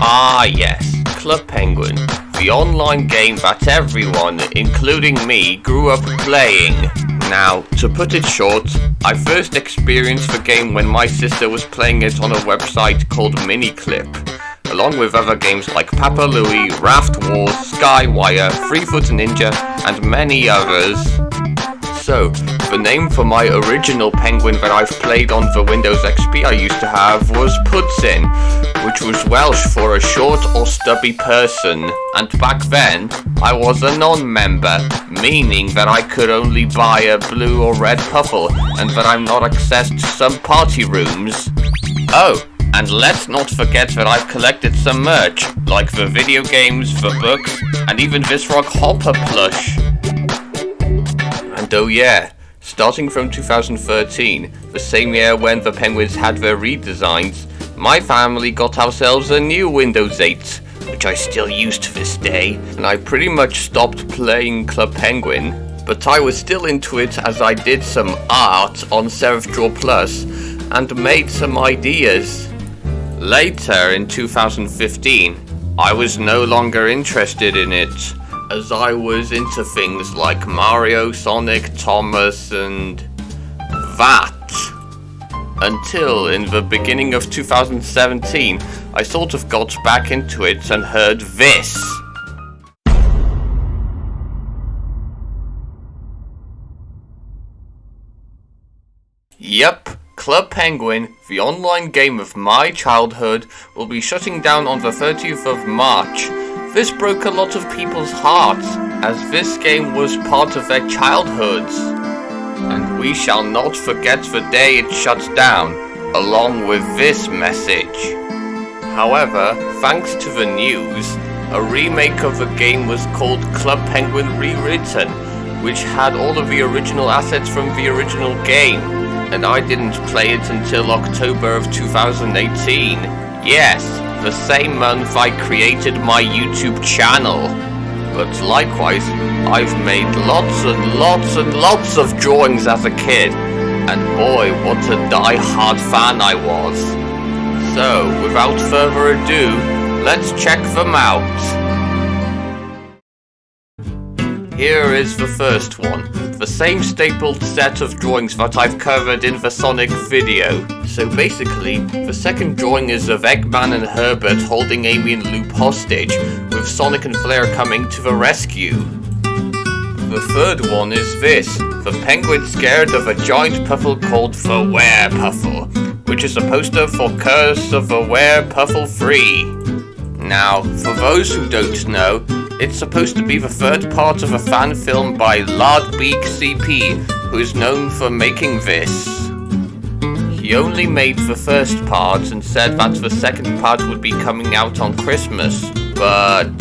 Ah yes, Club Penguin, the online game that everyone, including me, grew up playing. Now, to put it short, I first experienced the game when my sister was playing it on a website called Miniclip, along with other games like Papa Louie, Raft Wars, Skywire, 3-Foot Ninja, and many others. So, the name for my original penguin that I've played on the Windows XP I used to have was Putzin, which was Welsh for a short or stubby person, and back then, I was a non-member, meaning that I could only buy a blue or red puffle, and that I'm not accessed to some party rooms. Oh, and let's not forget that I've collected some merch, like the video games, the books, and even this Rock Hopper plush. And oh yeah, starting from 2013, the same year when the Penguins had their redesigns, my family got ourselves a new Windows 8, which I still use to this day, and I pretty much stopped playing Club Penguin, but I was still into it as I did some art on SerifDraw Plus, and made some ideas. Later in 2015, I was no longer interested in it, as I was into things like Mario, Sonic, Thomas, and that. Until in the beginning of 2017, I sort of got back into it and heard this. Yep, Club Penguin, the online game of my childhood, will be shutting down on the 30th of March. This broke a lot of people's hearts, as this game was part of their childhoods. And we shall not forget the day it shuts down, along with this message. However, thanks to the news, a remake of the game was called Club Penguin Rewritten, which had all of the original assets from the original game, and I didn't play it until October of 2018. Yes, the same month I created my YouTube channel. But likewise, I've made lots and lots and lots of drawings as a kid, and boy, what a die-hard fan I was. So, without further ado, let's check them out. Here is the first one, the same stapled set of drawings that I've covered in the Sonic video. So basically, the second drawing is of Eggman and Herbert holding Amy and Loop hostage, with Sonic and Flair coming to the rescue. The third one is this, the penguin scared of a giant puffle called the Werepuffle, which is a poster for Curse of the Werepuffle 3. Now, for those who don't know, it's supposed to be the third part of a fan film by Lardbeak CP, who is known for making this. He only made the first part and said that the second part would be coming out on Christmas, but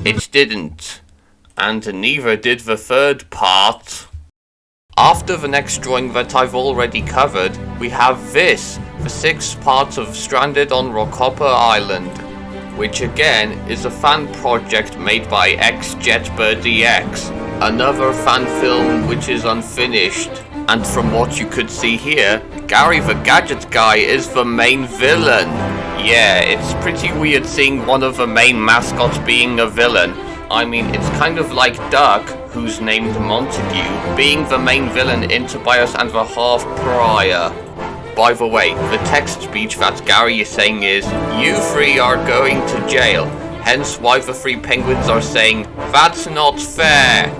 it didn't. And neither did the third part. After the next drawing that I've already covered, we have this, the sixth part of Stranded on Rockhopper Island, which again is a fan project made by XJetBirdEX, another fan film which is unfinished. And from what you could see here, Gary the Gadget Guy is the main villain. Yeah, it's pretty weird seeing one of the main mascots being a villain. I mean, it's kind of like Duck, who's named Montague, being the main villain in Tobias and the Half Prior. By the way, the text speech that Gary is saying is, "You three are going to jail," hence why the three penguins are saying, "That's not fair."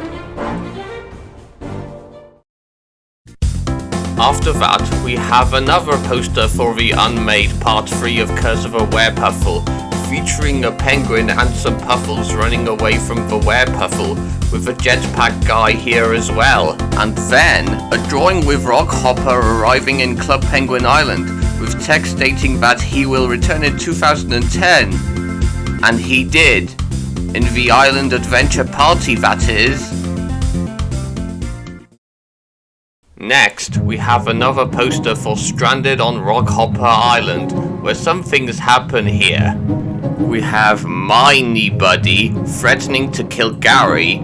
After that, we have another poster for the unmade Part 3 of Curse of a Werepuffle, featuring a penguin and some puffles running away from the Werepuffle, with a jetpack guy here as well. And then, a drawing with Rockhopper arriving in Club Penguin Island, with text stating that he will return in 2010. And he did. In the Island Adventure Party, that is. Next, we have another poster for Stranded on Rockhopper Island, where some things happen here. We have Miney Buddy threatening to kill Gary,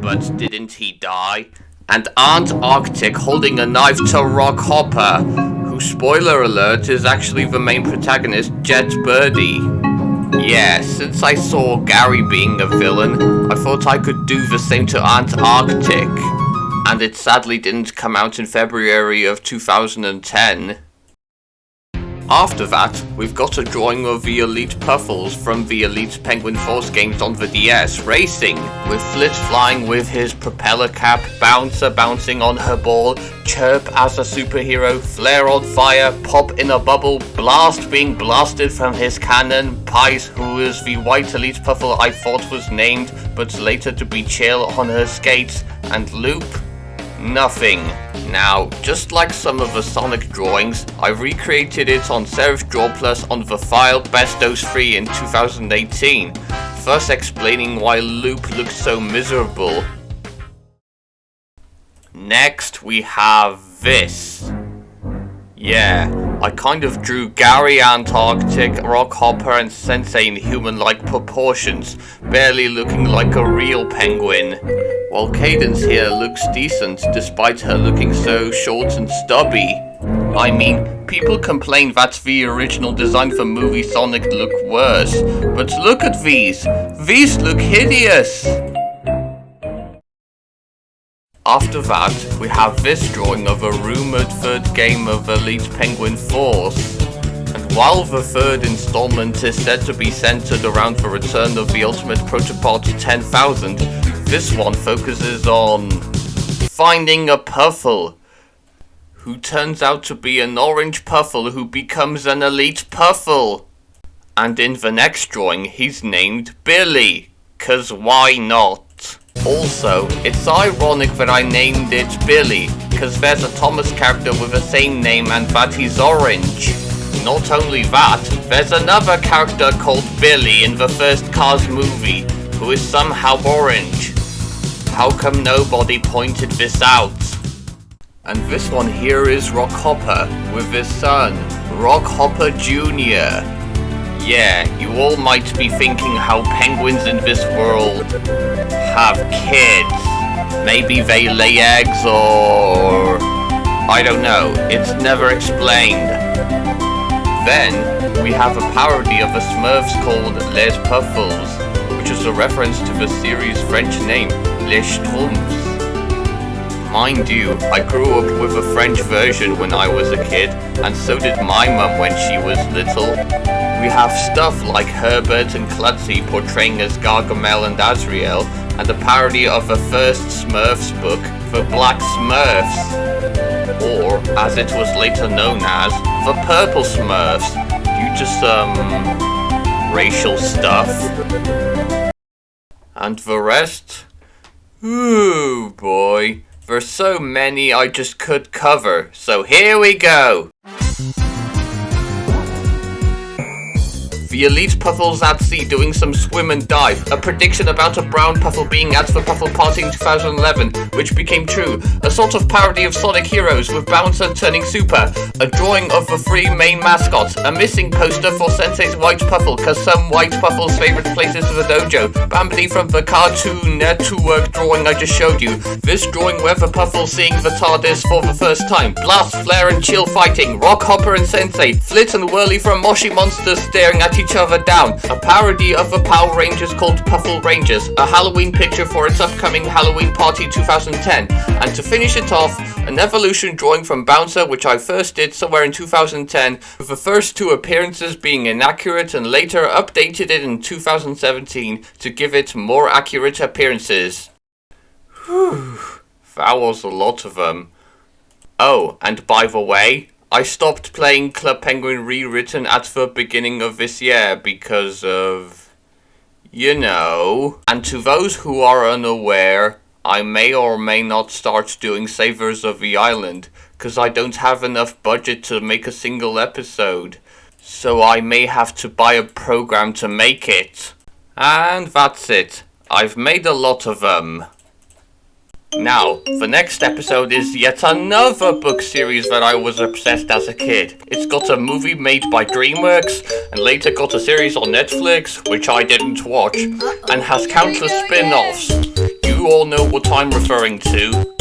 but didn't he die? And Aunt Arctic holding a knife to Rockhopper, who, spoiler alert, is actually the main protagonist, Jet Birdie. Yeah, since I saw Gary being a villain, I thought I could do the same to Antarctic. And it sadly didn't come out in February of 2010. After that, we've got a drawing of the Elite Puffles from the Elite Penguin Force games on the DS, racing, with Flit flying with his propeller cap, Bouncer bouncing on her ball, Chirp as a superhero, Flare on fire, Pop in a bubble, Blast being blasted from his cannon, Pies, who is the white Elite Puffle I thought was named, but later to be Chill on her skates, and Loop, nothing. Now, just like some of the Sonic drawings, I recreated it on Serif Draw Plus on the file Bestos 3 in 2018, thus explaining why Loop looks so miserable. Next, we have this. Yeah, I kind of drew Gary Antarctic, Rockhopper and Sensei in human-like proportions, barely looking like a real penguin. While Cadence here looks decent despite her looking so short and stubby. I mean, people complain that the original design for movie Sonic look worse, but look at these! These look hideous! After that, we have this drawing of a rumoured third game of Elite Penguin Force. And while the third installment is said to be centered around the return of the Ultimate Protopod 10,000, this one focuses on finding a Puffle, who turns out to be an orange Puffle who becomes an Elite Puffle. And in the next drawing, he's named Billy, 'cause why not? Also, it's ironic that I named it Billy, because there's a Thomas character with the same name and that he's orange. Not only that, there's another character called Billy in the first Cars movie, who is somehow orange. How come nobody pointed this out? And this one here is Rockhopper, with his son, Rockhopper Jr. Yeah, you all might be thinking how penguins in this world have kids. Maybe they lay eggs or... I don't know, it's never explained. Then, we have a parody of the Smurfs called Les Puffles, which is a reference to the series' French name, Les Schtroumpfs. Mind you, I grew up with a French version when I was a kid, and so did my mum when she was little. We have stuff like Herbert and Clutzy portraying as Gargamel and Azrael, and a parody of the first Smurfs book, The Black Smurfs, or as it was later known as, The Purple Smurfs, due to some racial stuff. And the rest? Ooh boy, there's so many I just could cover, so here we go! The Elite Puffles at sea doing some swim and dive. A prediction about a brown Puffle being at the Puffle party in 2011, which became true. A sort of parody of Sonic Heroes with Bouncer turning super. A drawing of the three main mascots. A missing poster for Sensei's White Puffle, cause some White Puffle's favorite places to the dojo. Bambi from the Cartoon Network drawing I just showed you. This drawing where the Puffle seeing the TARDIS for the first time. Blast, Flare and Chill fighting. Rockhopper and Sensei. Flit and Whirly from Moshi Monsters staring at each other down. A parody of the Power Rangers called Puffle Rangers. A Halloween picture for its upcoming Halloween party 2010. And to finish it off, an evolution drawing from Bouncer which I first did somewhere in 2010, with the first two appearances being inaccurate and later updated it in 2017 to give it more accurate appearances. Whew, that was a lot of them. Oh, and by the way, I stopped playing Club Penguin Rewritten at the beginning of this year because of, you know. And to those who are unaware, I may or may not start doing Savers of the Island, cause I don't have enough budget to make a single episode. So I may have to buy a program to make it. And that's it. I've made a lot of them. Now, the next episode is yet another book series that I was obsessed as a kid. It's got a movie made by DreamWorks, and later got a series on Netflix, which I didn't watch, and has countless spin-offs. You all know what I'm referring to.